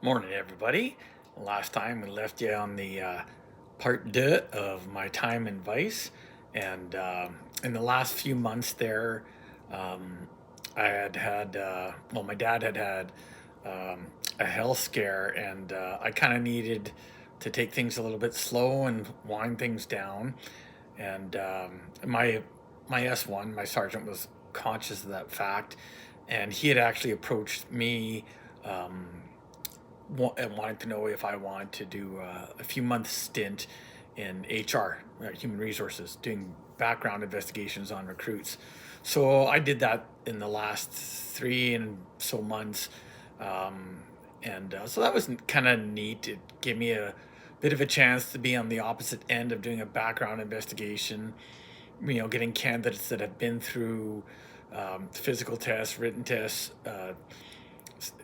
Morning, everybody. Last time we left you on the part deux of my time in Vice, and in the last few months there, um, I had my dad had a health scare, and I kind of needed to take things a little bit slow and wind things down. And my S1, my sergeant, was conscious of that fact, and he had actually approached me. Um, and wanted to know if I wanted to do a few months stint in HR, human resources, doing background investigations on recruits. So I did that in the last 3 and so months. Um, and so that was kind of neat. It gave me a bit of a chance to be on the opposite end of doing a background investigation, getting candidates that have been through physical tests, written tests,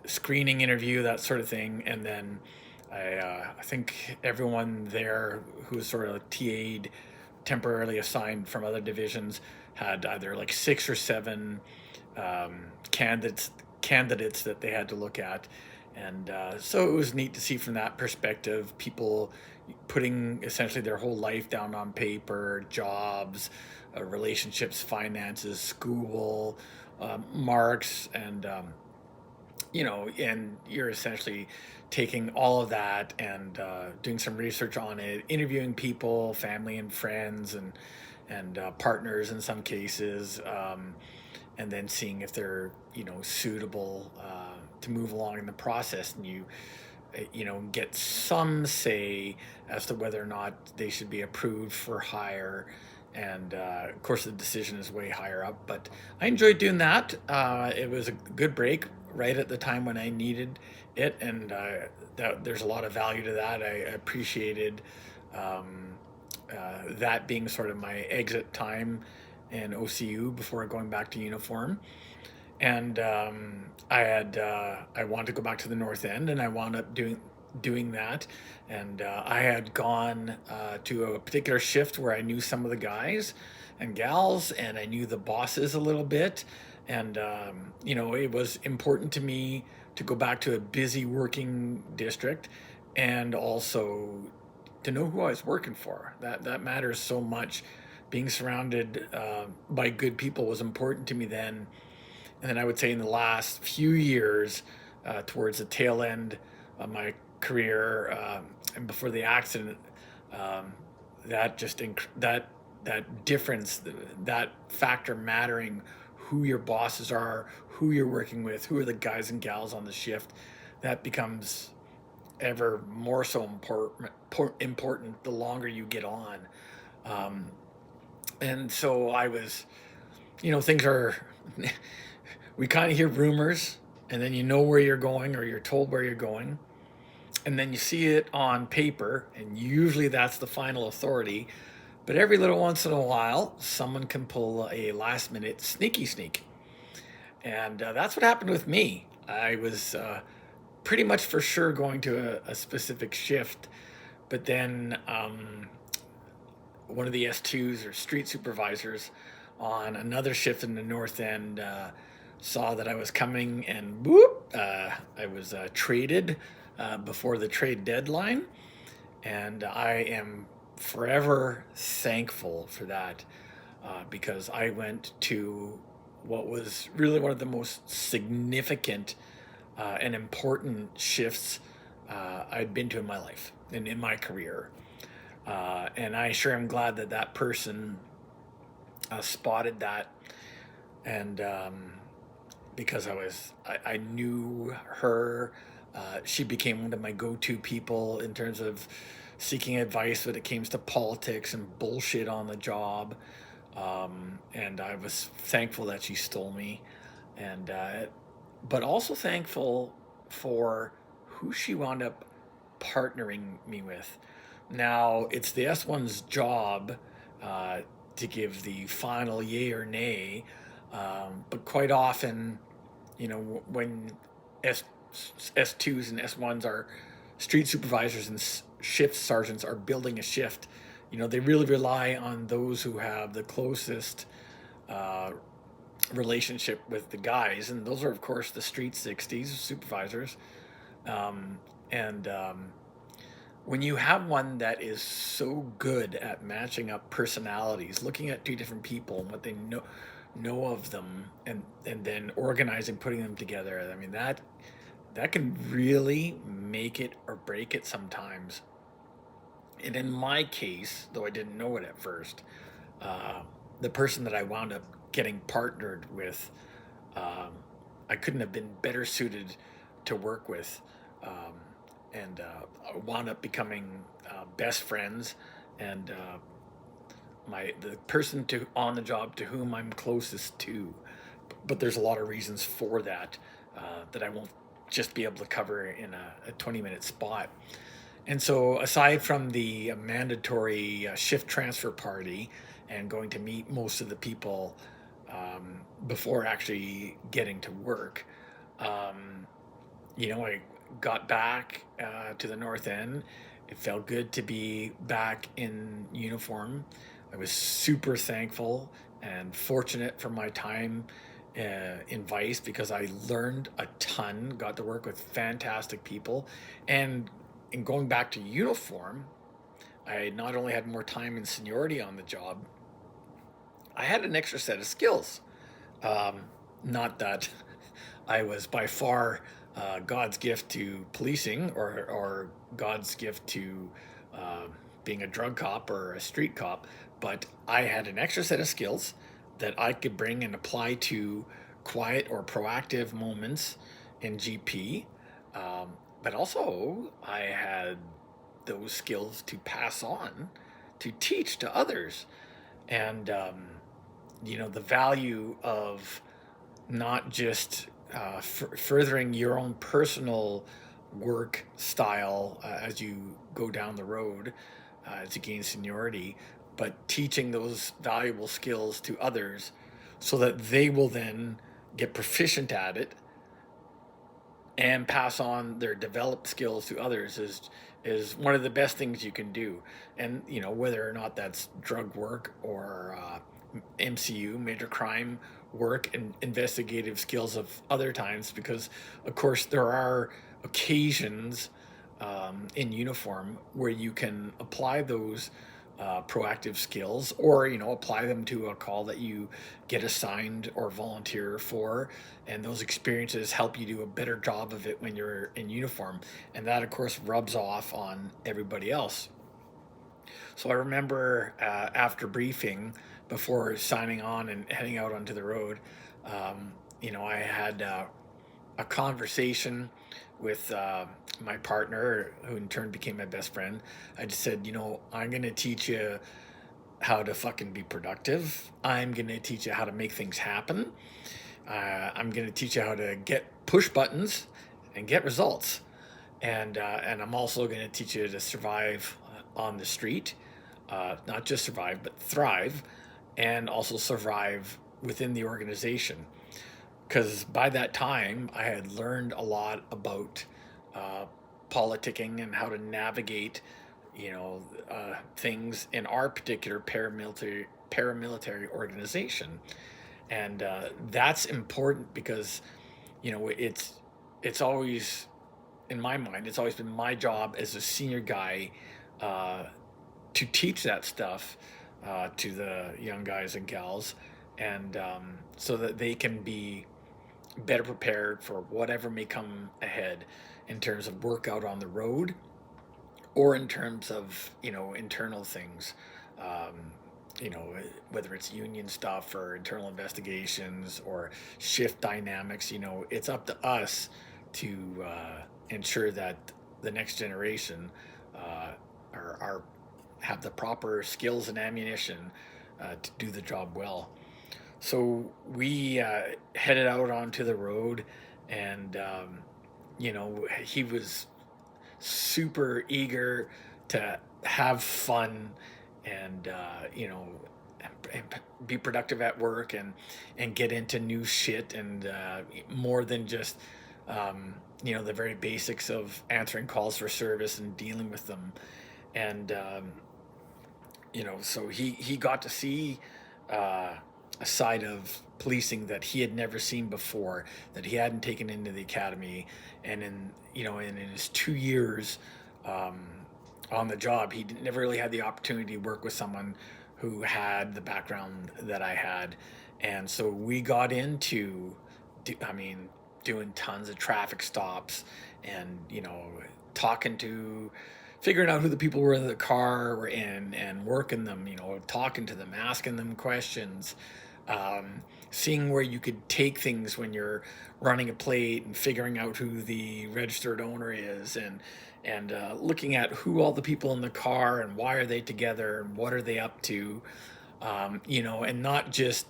screening interview, that sort of thing. And then I think everyone there who was sort of TA'd, temporarily assigned from other divisions, had either like 6 or 7 candidates that they had to look at. And so it was neat to see from that perspective people putting essentially their whole life down on paper, jobs, relationships, finances, school, marks, and you're essentially taking all of that and doing some research on it, interviewing people, family and friends, and partners in some cases, and then seeing if they're suitable to move along in the process, and you get some say as to whether or not they should be approved for hire. And of course, the decision is way higher up. But I enjoyed doing that. It was a good break right at the time when I needed it, and there's a lot of value to that. I appreciated um, that being sort of my exit time in OCU before going back to uniform. And I wanted to go back to the North End, and I wound up doing that. And I had gone to a particular shift where I knew some of the guys and gals, and I knew the bosses a little bit. And it was important to me to go back to a busy working district, and also to know who I was working for. That matters so much. Being surrounded by good people was important to me then. And then I would say in the last few years, towards the tail end of my career, and before the accident, um, that just that difference, that factor mattering, who your bosses are, who you're working with, who are the guys and gals on the shift, that becomes ever more so important the longer you get on. Um, and so I was, things are we kind of hear rumors, and then you know where you're going, or you're told where you're going, and then you see it on paper, and usually that's the final authority. But every little once in a while, someone can pull a last minute sneaky sneak. And that's what happened with me. I was pretty much for sure going to a specific shift, but then one of the S2s or street supervisors on another shift in the North End saw that I was coming, and whoop, I was traded before the trade deadline. And I am forever thankful for that, because I went to what was really one of the most significant and important shifts I'd been to in my life and in my career. And I sure am glad that that person spotted that, and because I knew her. She became one of my go-to people in terms of seeking advice when it came to politics and bullshit on the job. And I was thankful that she stole me, and but also thankful for who she wound up partnering me with. Now it's the S1's job uh, to give the final yay or nay, but quite often, when S S2s and S1s are street supervisors and shift sergeants are building a shift, they really rely on those who have the closest uh, relationship with the guys, and those are of course the street 60s supervisors. Um, and when you have one that is so good at matching up personalities, looking at two different people and what they know of them, and then organizing, putting them together, I mean that can really make it or break it sometimes. And in my case, though I didn't know it at first, uh, the person that I wound up getting partnered with, um, I couldn't have been better suited to work with, um, and wound up becoming best friends. And the person to on the job to whom I'm closest to. But there's a lot of reasons for that that I won't just be able to cover in a 20-minute spot. And so, aside from the mandatory shift transfer party and going to meet most of the people before actually getting to work, um, I got back to the North End. It felt good to be back in uniform. I was super thankful and fortunate for my time in Vice because I learned a ton, got to work with fantastic people, and in going back to uniform, I not only had more time and seniority on the job, I had an extra set of skills. Um, Not that I was by far God's gift to policing or God's gift to uh, being a drug cop or a street cop, but I had an extra set of skills that I could bring and apply to quiet or proactive moments in GP. But also, I had those skills to pass on, to teach to others. And, the value of not just furthering your own personal work style as you go down the road, as you gain seniority, but teaching those valuable skills to others so that they will then get proficient at it and pass on their developed skills to others is one of the best things you can do. And whether or not that's drug work or MCU, major crime work, and investigative skills of other times, because of course there are occasions in uniform where you can apply those proactive skills, or apply them to a call that you get assigned or volunteer for, and those experiences help you do a better job of it when you're in uniform, and that of course rubs off on everybody else. So I remember after briefing, before signing on and heading out onto the road, I had a conversation with my partner, who in turn became my best friend. I just said, I'm going to teach you how to fucking be productive. I'm going to teach you how to make things happen. I'm going to teach you how to get push buttons and get results. And I'm also going to teach you to survive on the street, not just survive, but thrive, and also survive within the organization. Because by that time, I had learned a lot about uh, politicking and how to navigate, things in our particular paramilitary organization, and that's important because, it's always in my mind, it's always been my job as a senior guy uh, to teach that stuff to the young guys and gals, and so that they can be better prepared for whatever may come ahead in terms of work out on the road or in terms of internal things, um, you know whether it's union stuff or internal investigations or shift dynamics. It's up to us to ensure that the next generation are have the proper skills and ammunition to do the job well. So we headed out onto the road, and he was super eager to have fun and be productive at work and get into new shit, and more than just the very basics of answering calls for service and dealing with them. And so he got to see uh, a side of policing that he had never seen before, that he hadn't taken into the academy. And in his 2 years um, on the job, he never really had the opportunity to work with someone who had the background that I had. And so we got into, I mean, doing tons of traffic stops, and talking to, figuring out who the people were in the car were in, and working them, talking to them, asking them questions, um, seeing where you could take things when you're running a plate, and figuring out who the registered owner is, and looking at who all the people in the car and why are they together and what are they up to, and not just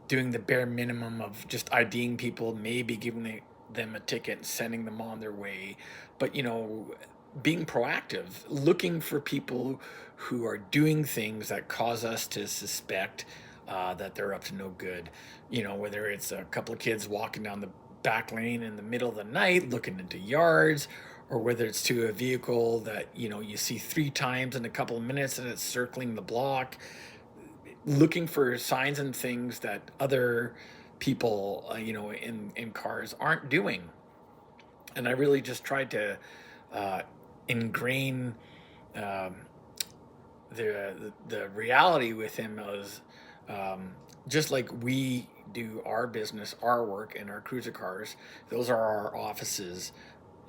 doing the bare minimum of just IDing people, maybe giving them a ticket and sending them on their way, but being proactive, looking for people who are doing things that cause us to suspect that they're up to no good. Whether it's a couple of kids walking down the back lane in the middle of the night looking into yards, or whether it's to a vehicle that you see 3 times in a couple of minutes and it's circling the block, looking for signs and things that other people in cars aren't doing. And I really just tried to ingrain um, the reality with him was, just like we do our business, our work in our cruiser cars. Those are our offices.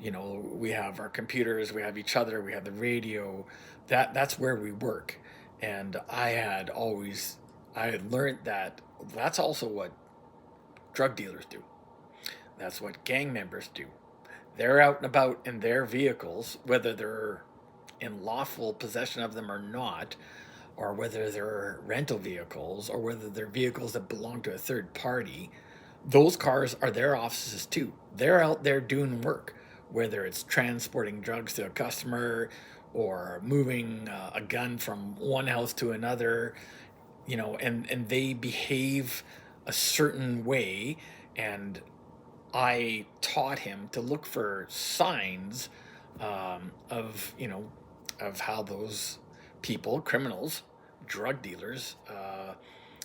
We have our computers, we have each other, we have the radio. That's where we work. And I had learned that that's also what drug dealers do. That's what gang members do. They're out and about in their vehicles, whether they're in lawful possession of them or not, or whether they're rental vehicles, or whether they're vehicles that belong to a third party. Those cars are their offices too. They're out there doing work, whether it's transporting drugs to a customer or moving a gun from one house to another, and they behave a certain way. And I taught him to look for signs of how those people, criminals, drug dealers,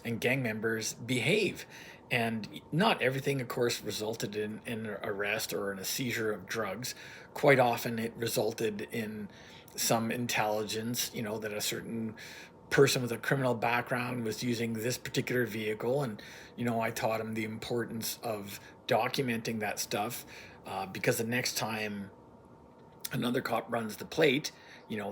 and gang members behave. And not everything, of course, resulted in an arrest or in a seizure of drugs. Quite often it resulted in some intelligence, that a certain person with a criminal background was using this particular vehicle. And I taught him the importance of documenting that stuff, because the next time another cop runs the plate,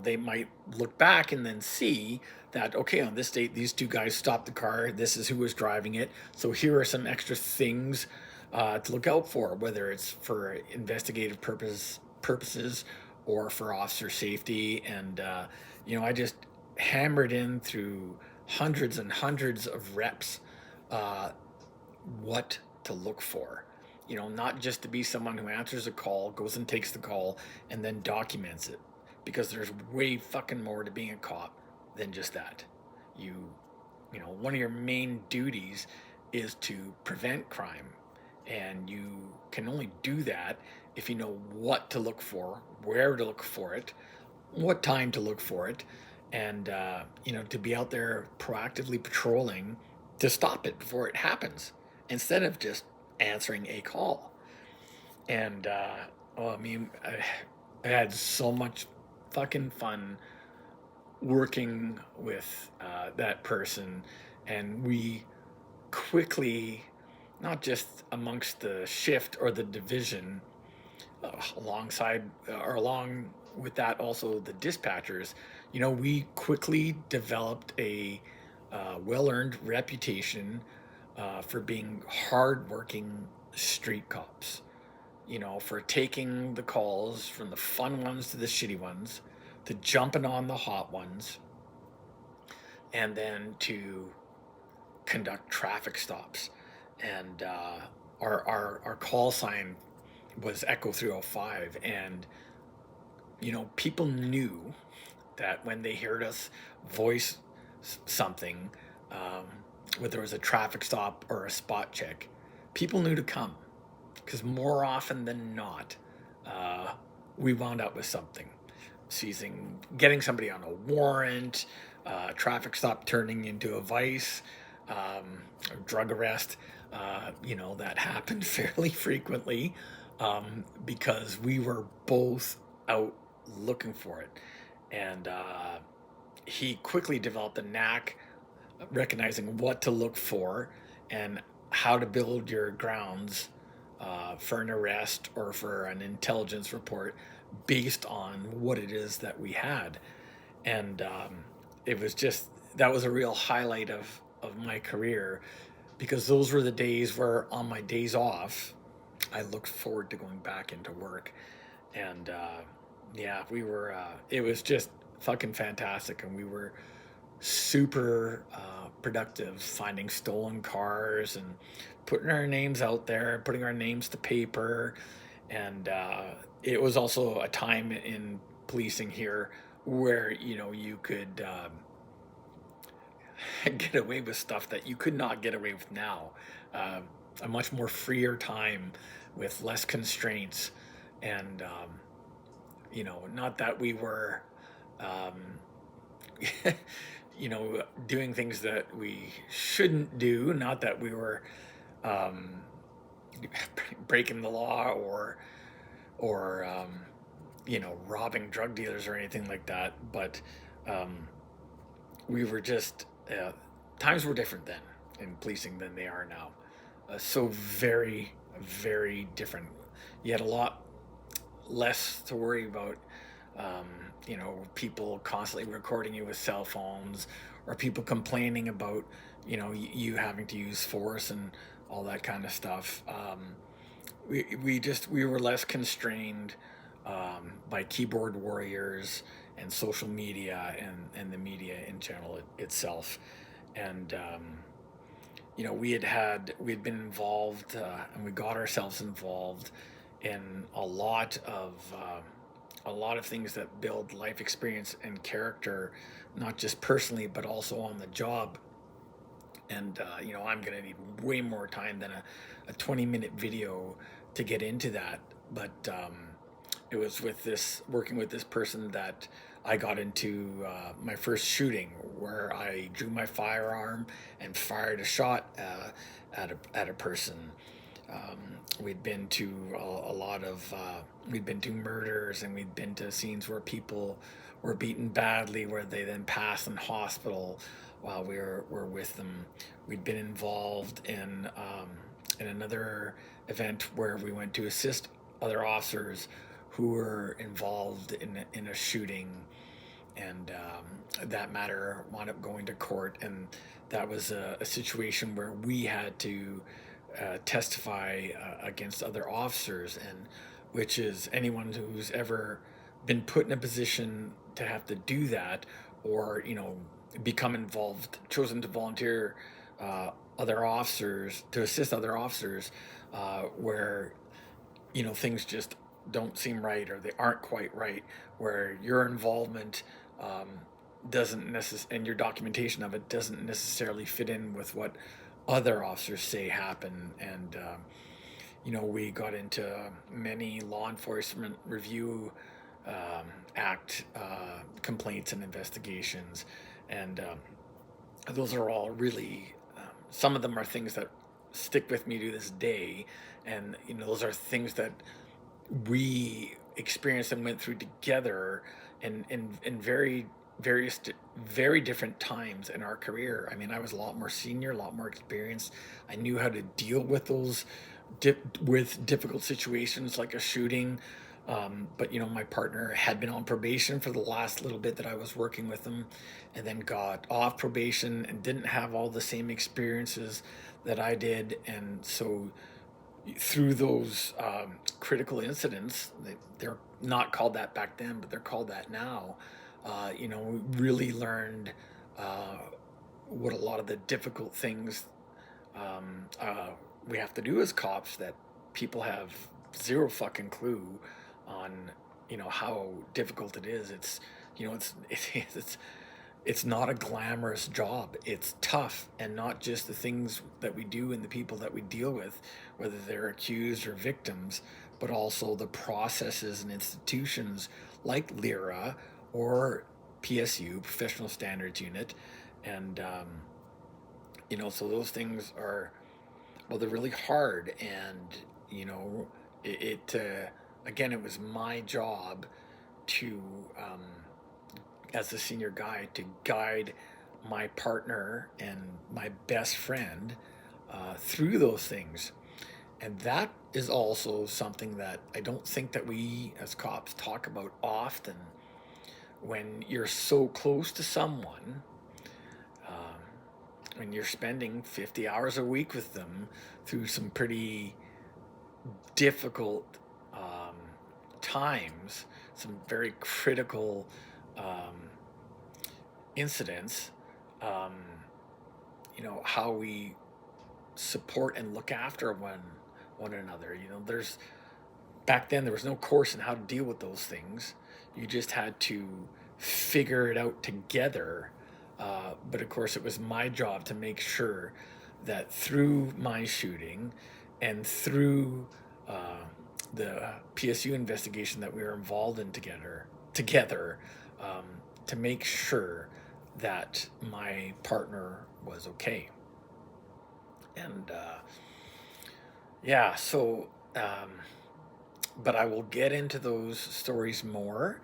they might look back and then see that, okay, on this date, these two guys stopped the car. This is who was driving it. So here are some extra things to look out for, whether it's for investigative purposes or for officer safety. And, I just hammered in through hundreds and hundreds of reps uh, what to look for. Not just to be someone who answers a call, goes and takes the call, and then documents it. Because there's way fucking more to being a cop than just that. One of your main duties is to prevent crime. And you can only do that if you know what to look for, where to look for it, what time to look for it, and, to be out there proactively patrolling to stop it before it happens, instead of just answering a call. And I had so much fucking fun working with that person, and we quickly, not just amongst the shift or the division, alongside or along with that also the dispatchers, we quickly developed a well-earned reputation for being hardworking street cops. For taking the calls from the fun ones to the shitty ones, to jumping on the hot ones, and then to conduct traffic stops. And our call sign was Echo 305, and people knew that when they heard us voice something, whether it was a traffic stop or a spot check, people knew to come, because more often than not, we wound up with something, getting somebody on a warrant, traffic stop turning into a vice, drug arrest. That happened fairly frequently because we were both out looking for it. And he quickly developed a knack recognizing what to look for and how to build your grounds for an arrest or for an intelligence report based on what it is that we had. And it was just, that was a real highlight of my career, because those were the days where on my days off, I looked forward to going back into work. And yeah, it was just fucking fantastic. And we were super productive finding stolen cars and putting our names out there, putting our names to paper. And it was also a time in policing here where, you could get away with stuff that you could not get away with now. Uh, a much more freer time with less constraints. And, not that we were, um, doing things that we shouldn't do, not that we were um, breaking the law or robbing drug dealers or anything like that. But um, we were just times were different then in policing than they are now. So very, very different. You had a lot less to worry about. Um, People constantly recording you with cell phones, or people complaining about, you having to use force and all that kind of stuff. We were less constrained by keyboard warriors and social media and the media in general itself. And we had been involved, and we got ourselves involved in a lot of things that build life experience and character, not just personally but also on the job. And I'm gonna need way more time than a 20-minute video to get into that. But it was working with this person that I got into my first shooting, where I drew my firearm and fired a shot at a person. We'd been to a lot of we'd been to murders, and we'd been to scenes where people were beaten badly, where they then passed in hospital while were with them. We'd been involved in another event where we went to assist other officers who were involved in a shooting. And that matter wound up going to court, and that was a situation where we had to testify against other officers, and which is anyone who's ever been put in a position to have to do that, or become involved, chosen to volunteer other officers to assist other officers, where things just don't seem right, or they aren't quite right, where your involvement doesn't and your documentation of it doesn't necessarily fit in with what other officers say happen. And we got into many law enforcement review act complaints and investigations. And those are all really some of them are things that stick with me to this day. And those are things that we experienced and went through together in very different times in our career. I mean, I was a lot more senior, a lot more experienced. I knew how to deal with those with difficult situations like a shooting. But my partner had been on probation for the last little bit that I was working with him, and then got off probation and didn't have all the same experiences that I did. And so through those critical incidents, they're not called that back then, but they're called that now. We really learned what a lot of the difficult things we have to do as cops, that people have zero fucking clue on, how difficult it is. It's, it's not a glamorous job. It's tough, and not just the things that we do and the people that we deal with, whether they're accused or victims, but also the processes and institutions like LIRA or PSU, Professional Standards Unit. And So those things are, well, they're really hard. And, you know, again, it was my job to, as a senior guy, to guide my partner and my best friend through those things. And that is also something that I don't think that we as cops talk about often. When you're so close to someone, um, when you're spending 50 hours a week with them through some pretty difficult um, times, some very critical um, incidents, um, how we support and look after one another. There's back then there was no course in how to deal with those things. You just had to figure it out together. But of course, it was my job to make sure that through my shooting and through uh, the PSU investigation that we were involved in together, um, to make sure that my partner was okay. And yeah, so but I will get into those stories more.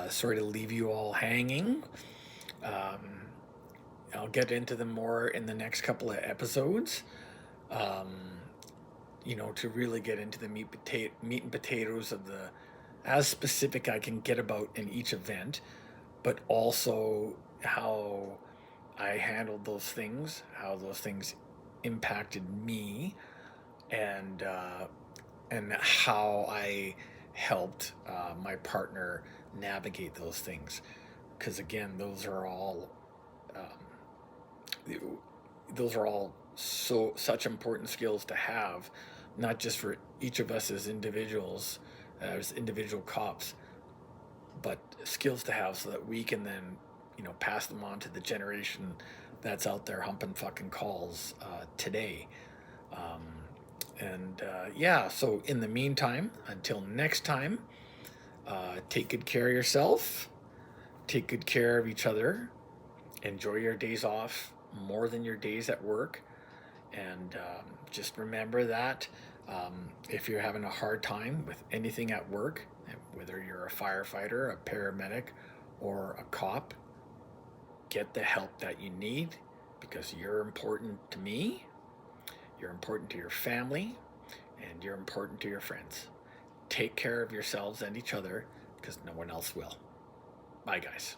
Sorry to leave you all hanging. Um, I'll get into them more in the next couple of episodes. Um, to really get into the meat and potatoes of the as specific I can get about in each event, but also how I handled those things, how those things impacted me, and how I helped my partner navigate those things. Because again, those are all such important skills to have, not just for each of us as individual cops, but skills to have so that we can then pass them on to the generation that's out there humping fucking calls today. Um, and yeah, so in the meantime, until next time, take good care of yourself, take good care of each other, enjoy your days off more than your days at work, and just remember that if you're having a hard time with anything at work, whether you're a firefighter, a paramedic, or a cop, get the help that you need, because you're important to me, you're important to your family, and you're important to your friends. Take care of yourselves and each other, because no one else will. Bye, guys.